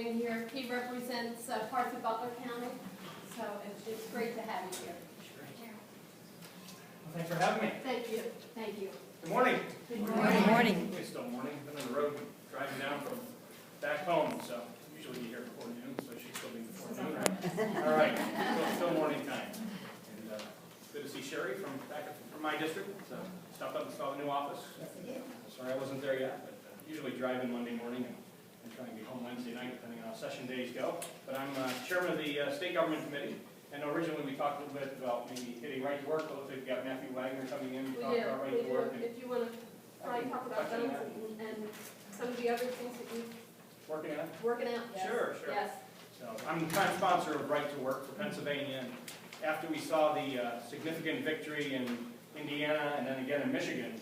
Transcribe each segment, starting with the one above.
being here. He represents parts of Butler County, so it's great to have you here. Well, thanks for having me. Thank you. Thank you. Good morning. Good Good morning. It's still morning. Been on the road driving down from back home, so usually you here before noon, so it should still be before noon, right? All right, still morning time. And good to see Sherry from my district. Stopped up and saw the new office. Sorry I wasn't there yet, but usually drive in Monday morning and try and get home Wednesday night, depending on how session days go. But I'm chairman of the State Government Committee. And originally we talked a little bit about maybe hitting right to work. But we've got Matthew Wagner coming in to talk about right to work. If you want to try and talk about those and some of the other things that you're Working on it? working out. Yes. Sure. Yes. So I'm the prime sponsor of Right to Work for Pennsylvania. And after we saw the significant victory in Indiana and then again in Michigan,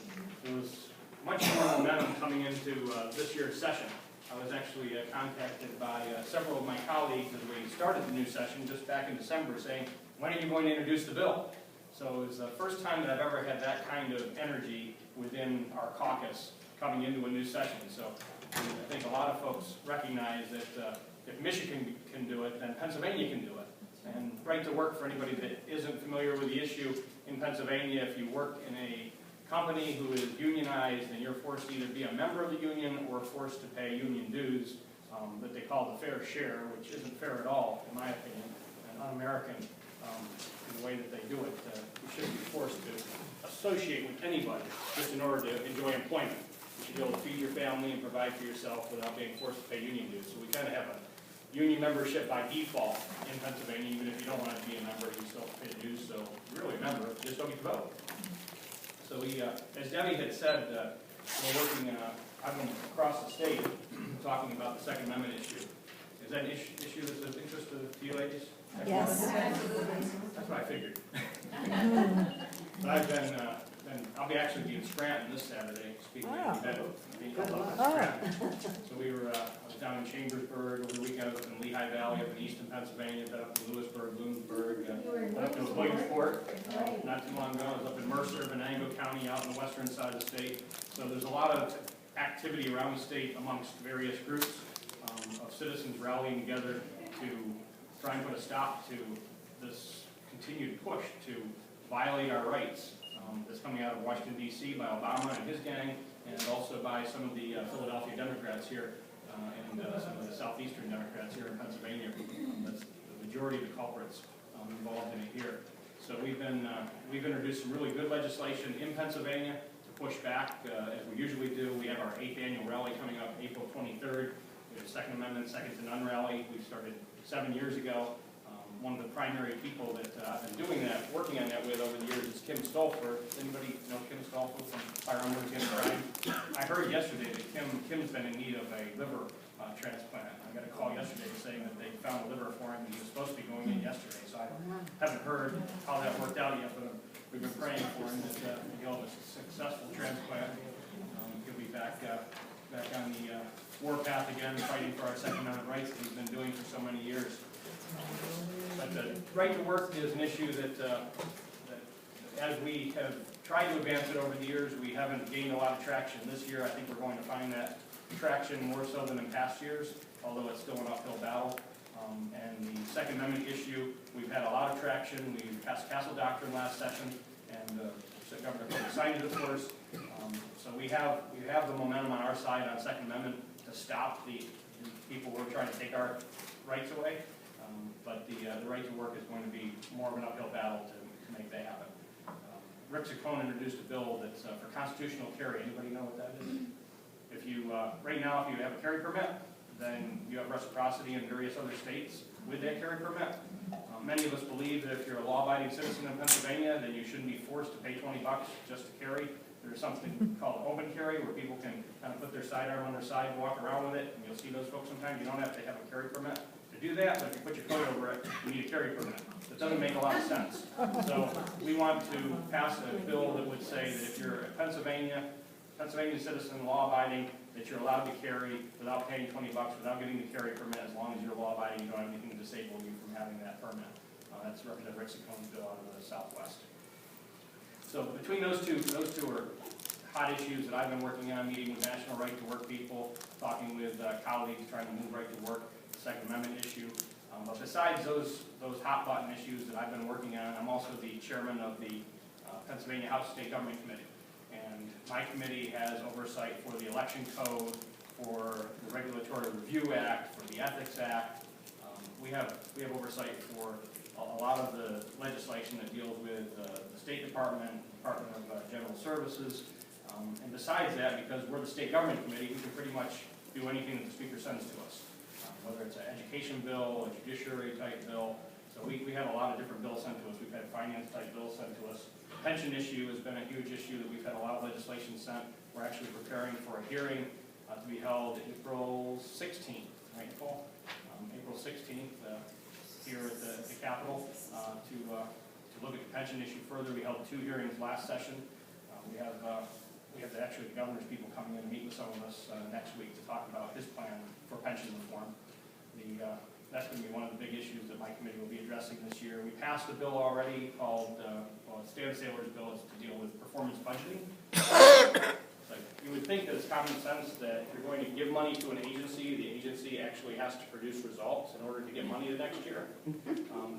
there was much more momentum coming into this year's session. I was actually contacted by several of my colleagues as we started the new session just back in December saying, when are you going to introduce the bill? So it was the first time that I've ever had that kind of energy within our caucus coming into a new session. So I think a lot of folks recognize that if Michigan can do it, then Pennsylvania can do it. And right to work, for anybody that isn't familiar with the issue, in Pennsylvania, if you work in a company who is unionized and you're forced to either be a member of the union or forced to pay union dues that they call the fair share, which isn't fair at all, in my opinion, and un-American in the way that they do it. You shouldn't be forced to associate with anybody just in order to enjoy employment. You should be able to feed your family and provide for yourself without being forced to pay union dues. So we kind of have a union membership by default in Pennsylvania. Even if you don't want to be a member, you still pay dues. So if you're really a member, you just don't get to vote. So we, as Debbie had said, we're working, I've been across the state talking about the Second Amendment issue. Is that an issue that's of interest to you ladies? Yes. That's what I figured. But I've been, I'll be actually in Scranton this Saturday, speaking at the event being held up in Scranton. So I was down in Chambersburg over the weekend, up in Lehigh Valley, up in eastern Pennsylvania, then up in Lewisburg, Bloomsburg, up in Williamsport. Not too long ago, I was up in Mercer, Venango County, out in the western side of the state. So there's a lot of activity around the state amongst various groups of citizens rallying together to try and put a stop to this continued push to violate our rights that's coming out of Washington, D.C. by Obama and his gang, and also by some of the Philadelphia Democrats here and some of the southeastern Democrats here in Pennsylvania. That's the majority of the culprits involved in it here. So we've introduced some really good legislation in Pennsylvania to push back, as we usually do. We have our 8th annual rally coming up April 23rd. We have a Second Amendment, Second to None rally. We started 7 years ago. One of the primary people that I've been doing that, working on that with over the years is Kim Stolfer. Anybody know Kim Stolfer from Firearms Against Crime? I heard yesterday that Kim's been in need of a liver transplant. I got a call yesterday saying that they found a liver for him and he was supposed to be going in yesterday. So I haven't heard how that worked out yet, but we've been praying for him that he'll have a successful transplant. He'll be back on the warpath again, fighting for our Second Amendment rights that he's been doing for so many years. But the right to work is an issue that as we have tried to advance it over the years, we haven't gained a lot of traction. This year, I think we're going to find that traction more so than in past years, although it's still an uphill battle. And the Second Amendment issue, we've had a lot of traction. We passed Castle Doctrine last session, and Governor Cook signed it, of course. So we have the momentum on our side on Second Amendment to stop the people who are trying to take our rights away. But the right to work is going to be more of an uphill battle to make that happen. Rick Saccone introduced a bill that's for constitutional carry. Anybody know what that is? If you right now, if you have a carry permit, then you have reciprocity in various other states with that carry permit. Many of us believe that if you're a law-abiding citizen in Pennsylvania, then you shouldn't be forced to pay $20 just to carry. There's something called open carry where people can kind of put their sidearm on their side, walk around with it, and you'll see those folks sometimes. You don't have to have a carry permit to do that, but if you put your coat over it, you need a carry permit. That doesn't make a lot of sense. So we want to pass a bill that would say that if you're a Pennsylvania citizen, law-abiding, that you're allowed to carry without paying $20, without getting the carry permit, as long as you're law-abiding, you don't have anything to disable you from having that permit. That's Representative Rick Saccone's bill out of the Southwest. So between those two are hot issues that I've been working on, meeting with National Right to Work people, talking with colleagues, trying to move right to work. Second Amendment issue. But besides those hot button issues that I've been working on, I'm also the chairman of the Pennsylvania House State Government Committee. And my committee has oversight for the Election Code, for the Regulatory Review Act, for the Ethics Act. We have oversight for a lot of the legislation that deals with the State Department, Department of General Services. And besides that, because we're the State Government Committee, we can pretty much do anything that the Speaker sends to us, whether it's an education bill, a judiciary type bill. So we have a lot of different bills sent to us. We've had finance type bills sent to us. Pension issue has been a huge issue that we've had a lot of legislation sent. We're actually preparing for a hearing to be held April 16th, right, Nicole? April 16th here at the Capitol to look at the pension issue further. We held 2 hearings last session. We have actually the governor's people coming in and meet with some of us next week to talk about his plan for pension reform. That's going to be one of the big issues that my committee will be addressing this year. We passed a bill already called, Stan Saylor's bill is to deal with performance budgeting. Like, you would think that it's common sense that if you're going to give money to an agency, the agency actually has to produce results in order to get money the next year.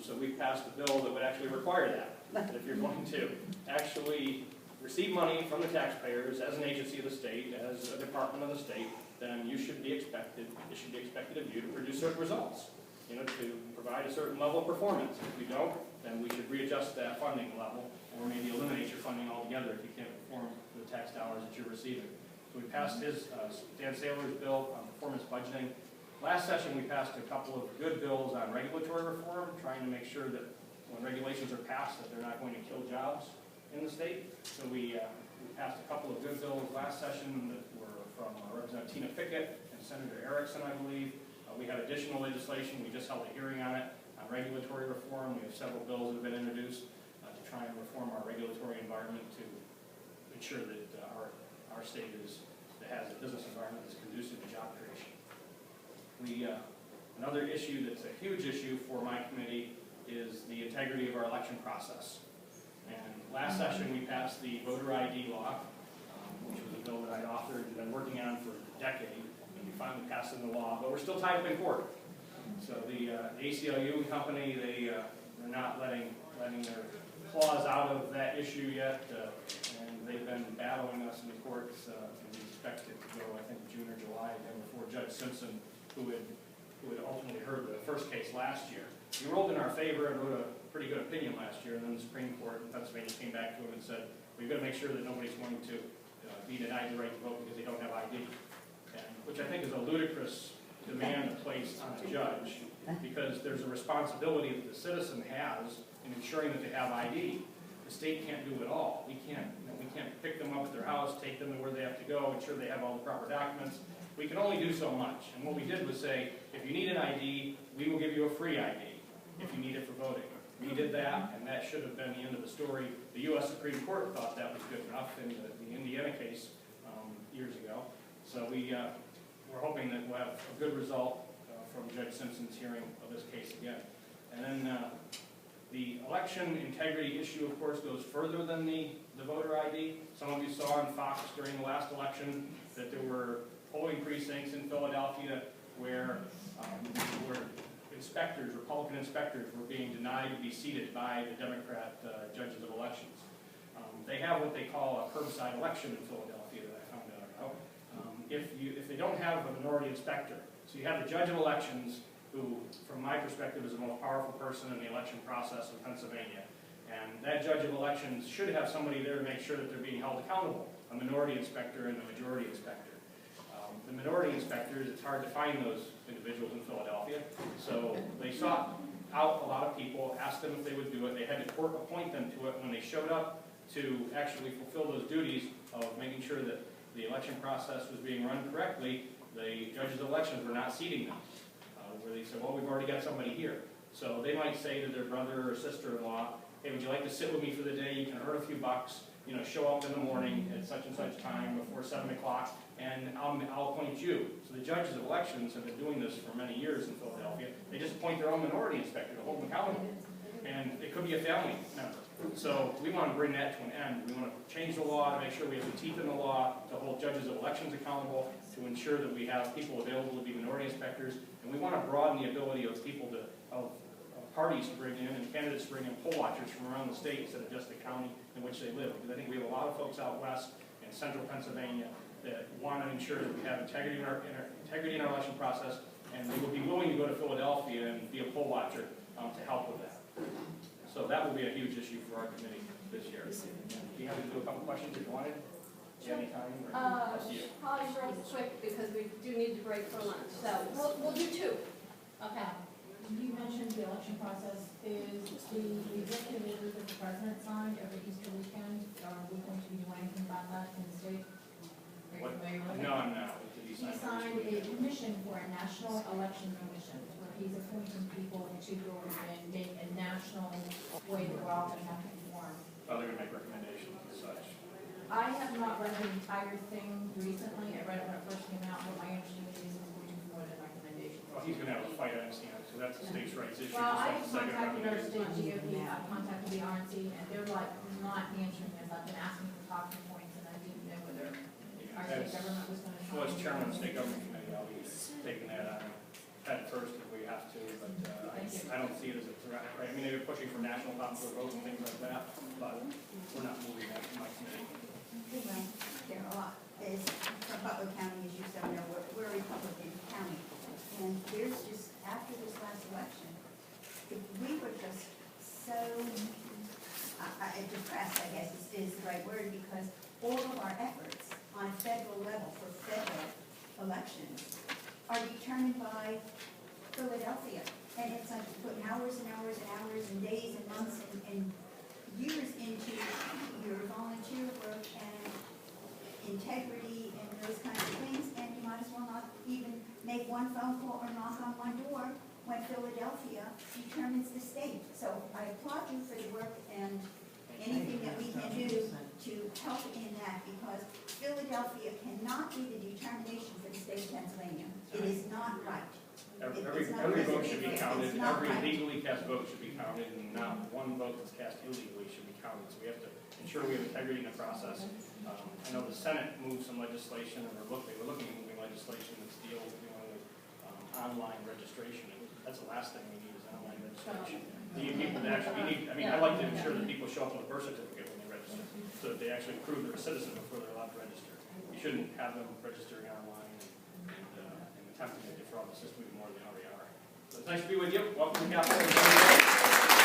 So we passed a bill that would actually require that if you're going to actually receive money from the taxpayers as an agency of the state, as a department of the state, then you should be expected, it should be expected of you to produce certain results, to provide a certain level of performance. If you don't, then we should readjust that funding level, or maybe eliminate your funding altogether if you can't perform the tax dollars that you're receiving. So we passed Dan Saylor's bill on performance budgeting. Last session we passed a couple of good bills on regulatory reform, trying to make sure that when regulations are passed that they're not going to kill jobs in the state. So we passed a couple of good bills last session that were from Representative Tina Pickett and Senator Erickson, I believe. We have additional legislation. We just held a hearing on it on regulatory reform. We have several bills that have been introduced to try and reform our regulatory environment to ensure that our state has a business environment that's conducive to job creation. Another issue that's a huge issue for my committee is the integrity of our election process. And last session we passed the voter ID law, which was a bill that I'd authored and been working on for a decade. And we finally passed in the law, but we're still tied up in court. So the ACLU company, they're not letting their claws out of that issue yet, and they've been battling us in the courts, and we expect it to go, I think, June or July, again, before Judge Simpson, who had ultimately heard the first case last year. He ruled in our favor and wrote a pretty good opinion last year, and then the Supreme Court in Pennsylvania came back to him and said, we've got to make sure that nobody's going to be denied the right to vote because they don't have ID, which I think is a ludicrous demand to place on a judge, because there's a responsibility that the citizen has in ensuring that they have ID. The state can't do it all. We can't pick them up at their house, take them to where they have to go, ensure they have all the proper documents. We can only do so much. And what we did was say, if you need an ID, we will give you a free ID if you need it for voting. We did that, and that should have been the end of the story. The U.S. Supreme Court thought that was good enough in the Indiana case years ago. So we're hoping that we'll have a good result from Judge Simpson's hearing of this case again. And then the election integrity issue, of course, goes further than the voter ID. Some of you saw on Fox during the last election that there were polling precincts in Philadelphia where inspectors, Republican inspectors, were being denied to be seated by the Democrat judges of elections. They have what they call a curbside election in Philadelphia that I found out about. If they don't have a minority inspector, so you have the judge of elections, who, from my perspective, is the most powerful person in the election process in Pennsylvania. And that judge of elections should have somebody there to make sure that they're being held accountable, a minority inspector and a majority inspector. The minority inspectors, it's hard to find those individuals in Philadelphia, so they sought out a lot of people, asked them if they would do it. They had the court appoint them to it. When they showed up to actually fulfill those duties of making sure that the election process was being run correctly, the judges of elections were not seating them, where they said, well, we've already got somebody here. So they might say to their brother or sister-in-law, hey, would you like to sit with me for the day? You can earn a few bucks, show up in the morning at such and such time before 7 o'clock, and I'll appoint you. So the judges of elections have been doing this for many years in Philadelphia. They just appoint their own minority inspector to hold them accountable. And it could be a family member. So we want to bring that to an end. We want to change the law to make sure we have some teeth in the law, to hold judges of elections accountable, to ensure that we have people available to be minority inspectors, and we want to broaden the ability of people to, of parties to bring in and candidates to bring in poll watchers from around the state instead of just the county in which they live. Because I think we have a lot of folks out west in central Pennsylvania that want to ensure that we have integrity in our election process, and they will be willing to go to Philadelphia and be a poll watcher to help with that. So that will be a huge issue for our committee this year. Do you have to do a couple questions if you wanted? Do you have any time? Or you? Probably real quick because we do need to break for lunch, so we'll do two. Okay. You mentioned the election process. Is the executive order that the president signed every Easter weekend? Are we going to be doing anything about that in the state? Are you familiar with it? No, I'm not. He signed a commission for a national election commission, where he's appointing people to go and make a national way that we're all going to have to conform. Well, they're going to make recommendations and such. I have not read the entire thing recently. I read it when it first came out, but my understanding is it's going to be more than recommendations. Well, he's going to have a fight, I understand, so that's a states' rights issue. Well, I just like the second contacted our recommendation. state GOP, I contacted the RNC, and they're like not answering us. I've been asking for talking points, and I didn't know whether our state government was going to. Well, as chairman of the state government committee, I'll be taking that on head first if we have to, but I don't see it as a threat. Right? I mean, they're pushing for national popular vote and things like that, but we're not moving that in my committee. Well, there are a lot. Is from Butler County, as you said, we're a Republican county. And there's just, after this last election, we were just so depressed, I guess is the right word, because all of our efforts on a federal level for federal elections are determined by Philadelphia. And it's like putting hours and hours and hours and days and months and years into your volunteer work and integrity and those kinds of things, and you might as well not even make one phone call or knock on one door when Philadelphia determines the state. So I applaud you for the work and anything that we can do to help in that, because Philadelphia cannot be the determination for the state of Pennsylvania. It is not right. Every vote should be counted, every legally cast vote should be counted, and not one vote that's cast illegally should be counted. So we have to ensure we have integrity in the process. I know the Senate moved some legislation, and they were looking at moving legislation that's deal with online registration. And that's the last thing we need is online registration. You need people to actually, I like to ensure that people show up with a birth certificate when they register, so that they actually prove they're a citizen before they're allowed to register. You shouldn't have them registering online and attempting to defraud the system even more than they already are. So it's nice to be with you. Welcome to Capitol.